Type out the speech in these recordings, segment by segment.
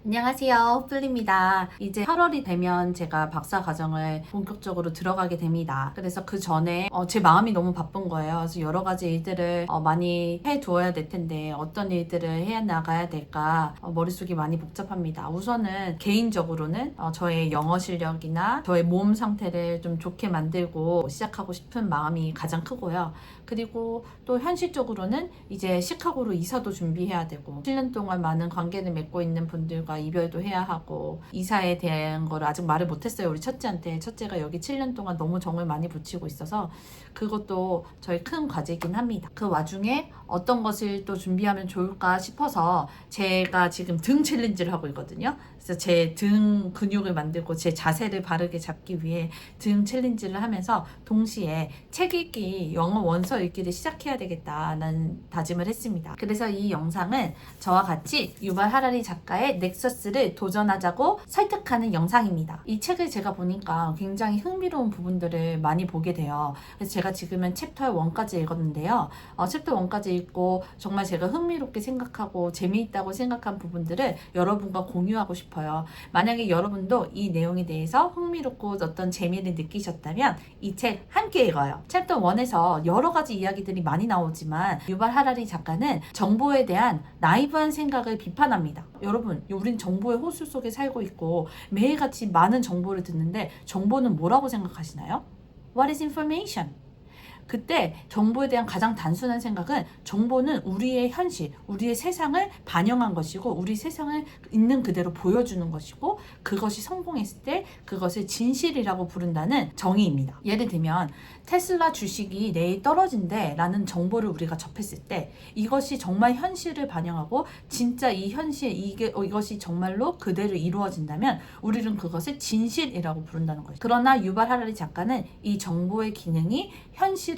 안녕하세요. 플리입니다. 이제 8월이 되면 제가 박사 과정을 본격적으로 들어가게 됩니다. 그래서 그 전에 제 마음이 너무 바쁜 거예요. 그래서 여러 가지 일들을 많이 해두어야 될 텐데 어떤 일들을 해 나가야 될까 머릿속이 많이 복잡합니다. 우선은 개인적으로는 저의 영어 실력이나 저의 몸 상태를 좀 좋게 만들고 시작하고 싶은 마음이 가장 크고요. 그리고 또 현실적으로는 이제 시카고로 이사도 준비해야 되고 7년 동안 많은 관계를 맺고 있는 분들과 이별도 해야 하고 이사에 대한 걸 아직 말을 못했어요. 우리 첫째한테. 첫째가 여기 7년 동안 너무 정을 많이 붙이고 있어서 그것도 저희 큰 과제이긴 합니다. 그 와중에 어떤 것을 또 준비하면 좋을까 싶어서 제가 지금 등 챌린지를 하고 있거든요. 그래서 제 등 근육을 만들고 제 자세를 바르게 잡기 위해 등 챌린지를 하면서 동시에 책 읽기, 영어 원서 읽기를 시작해야 되겠다는 다짐을 했습니다. 그래서 이 영상은 저와 같이 유발 하라리 작가의 넥서스를 도전하자고 설득하는 영상입니다. 이 책을 제가 보니까 굉장히 흥미로운 부분들을 많이 보게 돼요. 그래서 제가 지금은 챕터 1까지 읽었는데요. 챕터 1까지 읽고 정말 제가 흥미롭게 생각하고 재미있다고 생각한 부분들을 여러분과 공유하고 싶어요. 만약에 여러분도 이 내용에 대해서 흥미롭고 어떤 재미를 느끼셨다면 이 책 함께 읽어요. 챕터 1에서 여러 가지 이야기들이 많이 나오지만 유발 하라리 작가는 정보에 대한 나이브한 생각을 비판합니다. 여러분, 우린 정보의 호수 속에 살고 있고 매일같이 많은 정보를 듣는데 정보는 뭐라고 생각하시나요? What is information? 그때 정보에 대한 가장 단순한 생각은 정보는 우리의 현실, 우리의 세상을 반영한 것이고 우리 세상을 있는 그대로 보여주는 것이고 그것이 성공했을 때 그것을 진실이라고 부른다는 정의입니다. 예를 들면 테슬라 주식이 내일 떨어진대 라는 정보를 우리가 접했을 때 이것이 정말 현실을 반영하고 진짜 이 현실, 이것이 정말로 그대로 이루어진다면 우리는 그것을 진실이라고 부른다는 거죠. 그러나 유발 하라리 작가는 이 정보의 기능이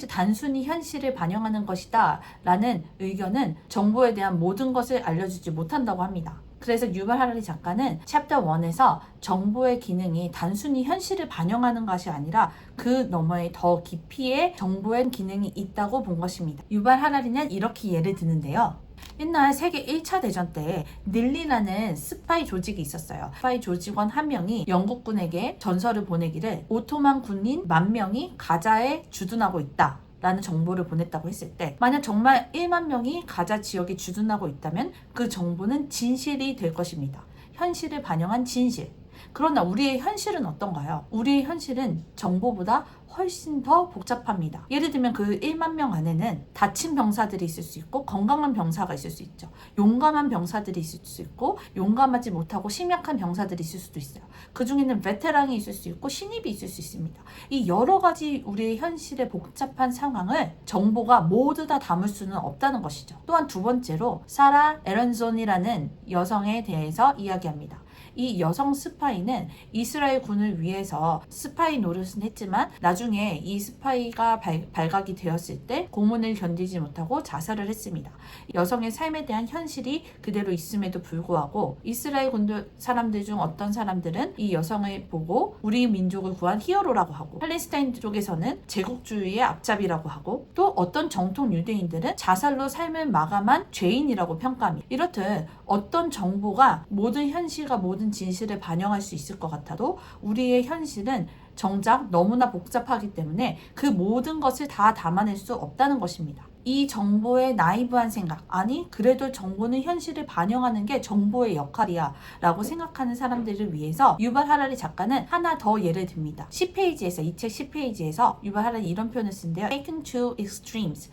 단순히 현실을 반영하는 것이다 라는 의견은 정보에 대한 모든 것을 알려주지 못한다고 합니다. 그래서 유발 하라리 작가는 챕터 1에서 정보의 기능이 단순히 현실을 반영하는 것이 아니라 그 너머에 더 깊이의 정보의 기능이 있다고 본 것입니다. 유발 하라리는 이렇게 예를 드는데요. 옛날 세계 1차 대전 때 닐리라는 스파이 조직이 있었어요. 스파이 조직원 한 명이 영국군에게 전설을 보내기를 오토만 군인 10,000명이 가자에 주둔하고 있다 라는 정보를 보냈다고 했을 때 만약 정말 1만 명이 가자 지역에 주둔하고 있다면 그 정보는 진실이 될 것입니다. 현실을 반영한 진실. 그러나 우리의 현실은 어떤가요? 우리의 현실은 정보보다 훨씬 더 복잡합니다. 예를 들면 그 1만 명 안에는 다친 병사들이 있을 수 있고 건강한 병사가 있을 수 있죠. 용감한 병사들이 있을 수 있고 용감하지 못하고 심약한 병사들이 있을 수도 있어요. 그 중에는 베테랑이 있을 수 있고 신입이 있을 수 있습니다. 이 여러 가지 우리의 현실의 복잡한 상황을 정보가 모두 다 담을 수는 없다는 것이죠. 또한 두 번째로 사라 에런존이라는 여성에 대해서 이야기합니다. 이 여성 스파이는 이스라엘 군을 위해서 스파이 노릇은 했지만 나중에 이 스파이가 발각이 되었을 때 고문을 견디지 못하고 자살을 했습니다. 여성의 삶에 대한 현실이 그대로 있음에도 불구하고 이스라엘 군들 사람들 중 어떤 사람들은 이 여성을 보고 우리 민족을 구한 히어로라고 하고 팔레스타인 쪽에서는 제국주의의 앞잡이라고 하고 또 어떤 정통 유대인들은 자살로 삶을 마감한 죄인이라고 평가합니다. 이렇듯 어떤 정보가 모든 현실과 모든 진실을 반영할 수 있을 것 같아도 우리의 현실은 정작 너무나 복잡하기 때문에 그 모든 것을 다 담아낼 수 없다는 것입니다. 이 정보의 나이브한 생각, 아니 그래도 정보는 현실을 반영하는 게 정보의 역할이야 라고 생각하는 사람들을 위해서 유발 하라리 작가는 하나 더 예를 듭니다. 10페이지에서 이 책 10페이지에서 유발 하라리 이런 표현을 쓴대요. Taken to extremes.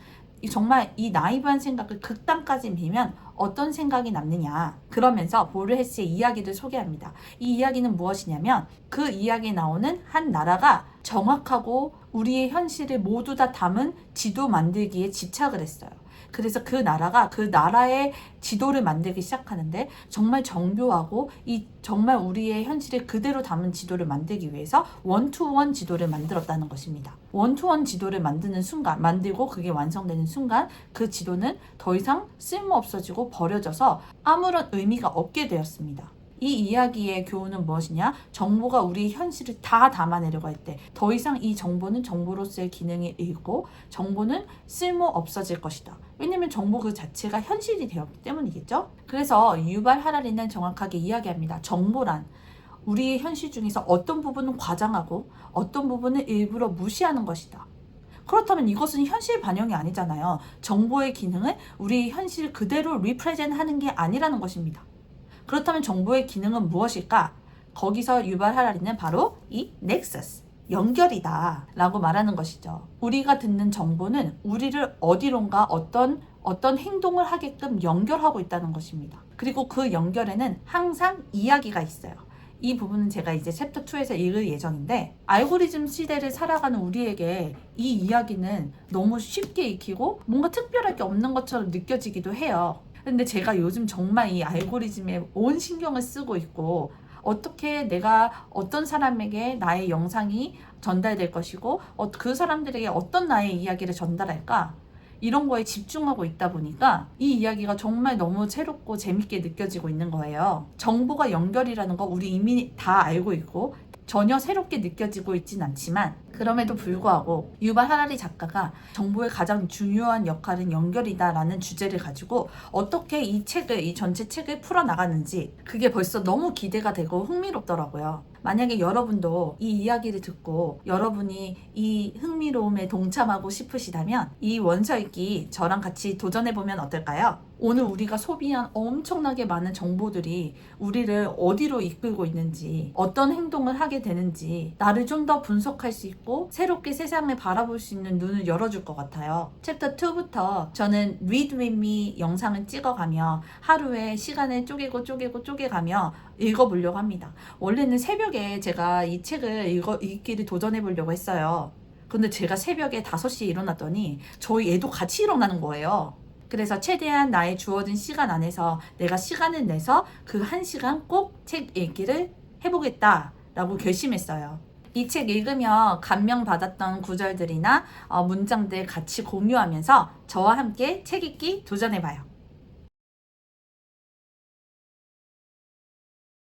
정말 이 나이브한 생각을 극단까지 밀면 어떤 생각이 남느냐. 그러면서 보르헤스의 이야기를 소개합니다. 이 이야기는 무엇이냐면 그 이야기에 나오는 한 나라가 정확하고 우리의 현실을 모두 다 담은 지도 만들기에 집착을 했어요. 그래서 그 나라가 그 나라의 지도를 만들기 시작하는데 정말 정교하고 정말 우리의 현실을 그대로 담은 지도를 만들기 위해서 원투원 지도를 만들었다는 것입니다. 원투원 지도를 만들고 그게 완성되는 순간 그 지도는 더 이상 쓸모없어지고 버려져서 아무런 의미가 없게 되었습니다. 이 이야기의 교훈은 무엇이냐? 정보가 우리 현실을 다 담아내려고 할 때 더 이상 이 정보는 정보로서의 기능이 잃고 정보는 쓸모 없어질 것이다. 왜냐면 정보 그 자체가 현실이 되었기 때문이겠죠? 그래서 유발 하라리는 정확하게 이야기합니다. 정보란 우리의 현실 중에서 어떤 부분은 과장하고 어떤 부분은 일부러 무시하는 것이다. 그렇다면 이것은 현실 반영이 아니잖아요. 정보의 기능은 우리 현실 그대로 리프레젠 하는 게 아니라는 것입니다. 그렇다면 정보의 기능은 무엇일까? 거기서 유발 하라리는 바로 이 넥서스, 연결이다 라고 말하는 것이죠. 우리가 듣는 정보는 우리를 어디론가 어떤 행동을 하게끔 연결하고 있다는 것입니다. 그리고 그 연결에는 항상 이야기가 있어요. 이 부분은 제가 이제 챕터 2에서 읽을 예정인데, 알고리즘 시대를 살아가는 우리에게 이 이야기는 너무 쉽게 익히고 뭔가 특별할 게 없는 것처럼 느껴지기도 해요. 근데 제가 요즘 정말 이 알고리즘에 온 신경을 쓰고 있고, 어떻게 내가 어떤 사람에게 나의 영상이 전달될 것이고 그 사람들에게 어떤 나의 이야기를 전달할까, 이런 거에 집중하고 있다 보니까 이 이야기가 정말 너무 새롭고 재밌게 느껴지고 있는 거예요. 정보가 연결이라는 거 우리 이미 다 알고 있고 전혀 새롭게 느껴지고 있진 않지만, 그럼에도 불구하고 유발 하라리 작가가 정보의 가장 중요한 역할은 연결이다 라는 주제를 가지고 어떻게 이 전체 책을 풀어나가는지, 그게 벌써 너무 기대가 되고 흥미롭더라고요. 만약에 여러분도 이 이야기를 듣고 여러분이 이 흥미로움에 동참하고 싶으시다면 이 원서 읽기 저랑 같이 도전해보면 어떨까요? 오늘 우리가 소비한 엄청나게 많은 정보들이 우리를 어디로 이끌고 있는지, 어떤 행동을 하게 되는지 나를 좀 더 분석할 수 있고 새롭게 세상을 바라볼 수 있는 눈을 열어줄 것 같아요. 챕터 2부터 저는 Read With Me 영상을 찍어가며 하루에 시간을 쪼개가며 읽어보려고 합니다. 원래는 새벽에 제가 이 책을 읽기를 도전해보려고 했어요. 근데 제가 새벽에 5시에 일어났더니 저희 애도 같이 일어나는 거예요. 그래서 최대한 나의 주어진 시간 안에서 내가 시간을 내서 그 1시간 꼭 책 읽기를 해보겠다라고 결심했어요. 이 책 읽으며 감명받았던 구절들이나 문장들 같이 공유하면서 저와 함께 책 읽기 도전해봐요.